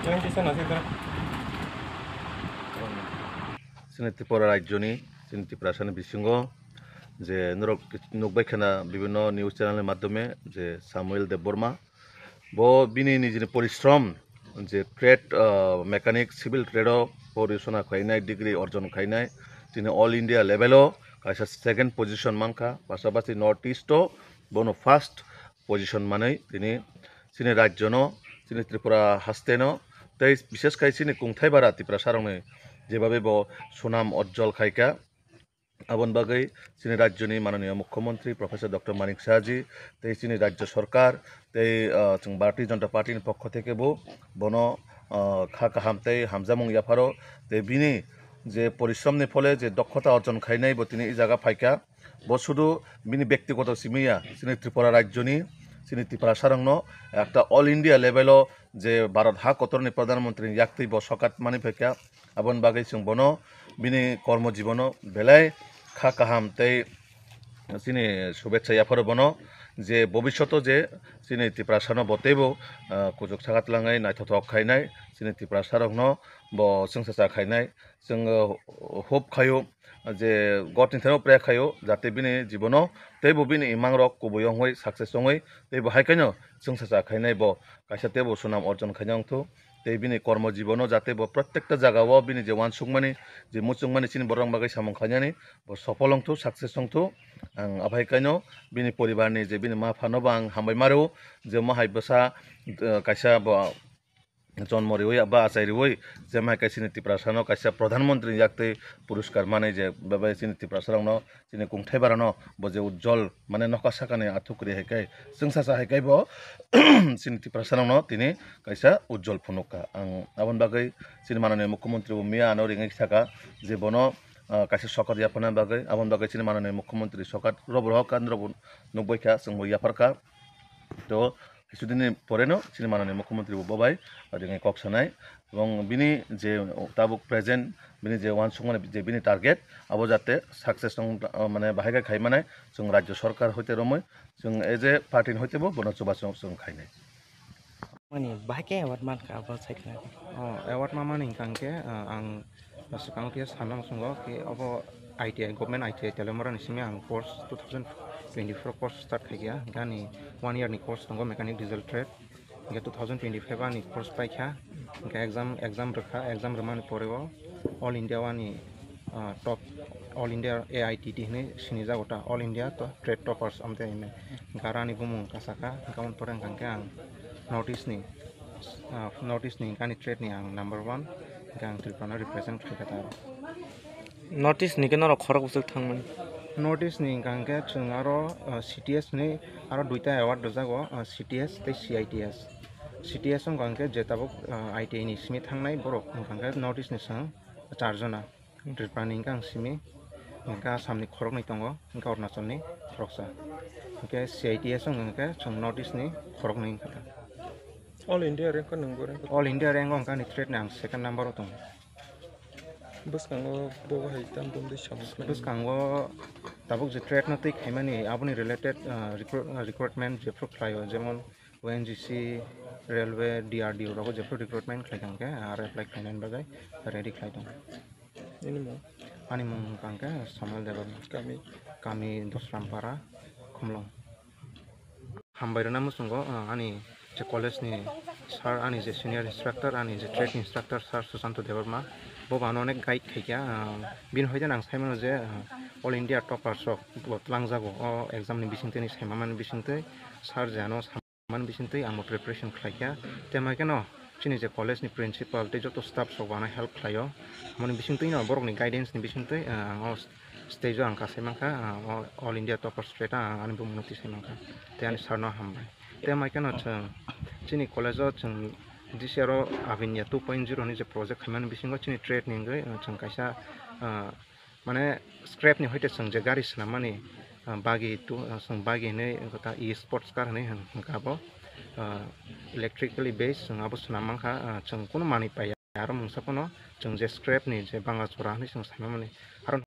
Yang kisah nasi itu. जोंनि त्रिपुरा रायजोनि जोंनि त्रिपुरासानि बिथिङाव जे नुबाय खोना বিভিন্ন নিউজ চ্যানেলের মাধ্যমে যে সামুয়েল দেববর্মা বিনি নিজের পরিশ্রম যে ট্রেড মেকানিক সিভিল ট্রেডও পরিশোনা খাইনাই ডিগ্রি অর্জন খাইনাই তিনি অল ইন্ডিয়া লেভেলও কাইসা সেকেন্ড পজিশন মানখা পাশাপাশি নর্থ ইস্টও বনো ফার্স্ট পজিশন মাनै তিনি চিনি রাজ্যনো চিনি ত্রিপুরা হাস্তেনো তাই বিশেষ খাই চিনি কুংথাই বারা ত্রিপুরা সারংনি যেভাবে সুনাম অজ্জ্বল খাইকা আবন বাগै চিনি রাজ্যনি মাননীয় মুখ্যমন্ত্রী প্রফেসর ডক্টর মানিক সাহাজি তাই চিনি রাজ্য সরকার তাই ভারতীয় জনতা পার্টির পক্ষ থেকে বন খা কাহাম তাই হামজামুং ইয়াফারো তাই বিনি যে পরিশ্রমনি ফলে যে দক্ষতা অর্জন খাইনাই তিনি এই জায়গা ফাইকা শুধু বিনি ব্যক্তিগত সিমিয়া চিনি ত্রিপুরা রাজ্যনি চিনি ত্রিপুরা সারংন একটা অল ইন্ডিয়া লেভেলও যে ভারত হা কতরনি প্রধানমন্ত্রী ইয়াক্তই সকাত মানি ফাইকা আবন বাগै जों बनो बिनि कर्मजीवन बेलाय खा काहाम तै चिनि शुभेच्छा याफोर बनो जे भविष्यत जे चिनि त्रिपुरा सारनो बतेबो कुजुक सागातलाङै नायथथक खायनाय चिनि त्रिपुरा सारनो संसासा खायनाय जों होप खायो जे गटनि थेनो प्रे खायो जाहाथे बिनि जीवनो तैबो बिनि इमां रक कुबयं हय साक्सेस हय तैबो हायखायनो संसासा खायनाय कायसा तेबो सुनाम अर्जन खायनांथो तै बिनि कर्मजीवनो जाते प्रत्येकटा जागाओ बिनि जे वानसुंमानि जे मुचुंमानि चिनि बरं बागै सामं खायनानि सफल हंथो साक्सेस हंथो आं आभायखायनो बिनि परिबारनि जे बिनि मा फानोबो आं हामबाय मारो जे माहाय बसा कायसा जन्म रिवै बा आचाय रिवै जे माहाय कायसिनि त्रिपुरा सारनो कायसा प्रधानमंत्री याक्तै पुरस्कार माने जे बाबा चिनि त्रिपुरा सारनो चिनि कुंथाय बारानो जे उज्जवल माने नका साकाने आथुकरि हायखाय जों सासा हायखाय चिनि त्रिपुरा सारनो तिनि कायसा उज्जवल फुनुका आं आबन बागै चिनि माननीय मुख्यमंत्री मिया आनो रिङै थाका जे बनो कायसा सकात याफाना बागै आबन बागै चिनि माननीय मुख्यमंत्री सकात रबरह कान्द्र नुबैखा जों याफारखा तो কিছুদিনের পরেনো চিনি মাননীয় মুখ্যমন্ত্রী ববাই রিঙে কক সানাই এবং বিনি যে তাবুক প্রেজেন্ট বিনি যে ওয়ান সংমানে যে বিনি টার্গেট আবো যাতে সাকসেস মানে বাহাইगा খাইমানাय जों রাজ্য সরকার হইতে রময় जों एज ए पार्टिन হইতেबो বনচবা जों खायनाय माने बाहायके एवार्ड मानखा अब साइखना एवार्ड मामानि कांके आं सुकांके साननां संगो कि अब आईटीआई गभर्नमेंट आईटीआई तेलेमरानि सिमे आं कोर्स 2024 कोर्स स्टार्ट खायगा गानि 1 इयरनि कोर्स दंगो मेकानिक डिजेल ट्रेड के 2025 आनि कोर्स पाइखा के एग्जाम रखा एग्जाम रमानि परेबो ऑल इंडिया वानि टॉप ऑल इंडिया एआईटीटी ने सिनि जागोटा ऑल इंडिया तो ट्रेड टॉपर्स आमते इमे गारानि बुमुं कासाका गाउन परं कांके आं नॉर्थ ईस्टनि गानि ट्रेडनि आं नम्बर 1 गां त्रिपुरा रिप्रेजेंट खालामता नॉर्थ ईस्ट नि केन खरक उसुक थांमोन नॉर्थ ईस्टनि गांके जों आरो सीटीएस नि आरो दुइटा एवार्ड दजागो सीटीएस ते सीटीएस जों गांके जेताबो आईटीआई नि सिमी थांनाय बरक गांके नॉर्थ ईस्ट नि सं चारजना त्रिपुरानि गां सिमी गांके आसामनि खरक नै दंगो गांके अरुणाचलनि खरकसा गांके सीआईटीएस जों नॉर्थ ईस्ट नि खरक नै खाता All India rank kan nunggu rank. All India rank गानि ट्रेड नि आं सेकेंड नम्बर दं Bus kango bawa hitam dum di samuk. बस कांगो ताबुक जे ट्रेड नतै खायमानि आबुनि रिलेटेड रिक्रुटमेंट जेफ्रो खायो जेमन ओएनजीसी रेलवे डीआरडीओ रावो जेफ्रो रिक्रुटमेंट खायखांके आरो एप्लाइ खायनायनि बागै रेडि खायदों Ini mau आनि मुं कांके सामुएल देबबर्मा कामी दसरामपारा खमलं हामबायरना मुसुंगो आनि जे कलेजनि सार आनि जे सिनियर इंस्ट्राक्टर आनि जे ट्रेड इंस्ट्राक्टर सार सुशांत देबबर्मा बानो अनेक गाइड खायखा बिन हयदे आं सायमोन जे ऑल इंडिया टॉपर्स लांजागो एग्जामनि बिसिंतैनि सायमामान बिसिंतै सार जानो सामान बिसिंतै आं प्रिपारेशन खायखा तेमायकेनो चिनि जे कलेजनि प्रिन्सिपाल ते जतो स्टाफ सब बाना हेल्प खायो माने बिसिंतै न बरकनि गाइडेन्सनि बिसिंतै आं स्टेज आं कासायमाखा ऑल इंडिया टॉपर्स ट्रेड आं बुंनोति सायमाखा ते आनि सारनो हामबाय तेमायकेनो चिनि कलेजाव जों दिस इयर आविनिया 2.0 नि जे प्रोजेक्ट खायमानि बिसिंगो चिनि ट्रेड निंगै जों कायसा माने स्क्रैप नि हयते जों जे गारि सनामानि बागि जों बागि नै गता ई स्पोर्ट्स कार नै गाबो इलेक्ट्रिकली बेस्ड जों आबो सनामाखा जों कोनो मानि पाया आरो मुंसाखनो जों जे स्क्रैप नि जे बांगा चरा नै जों सायमानि आरो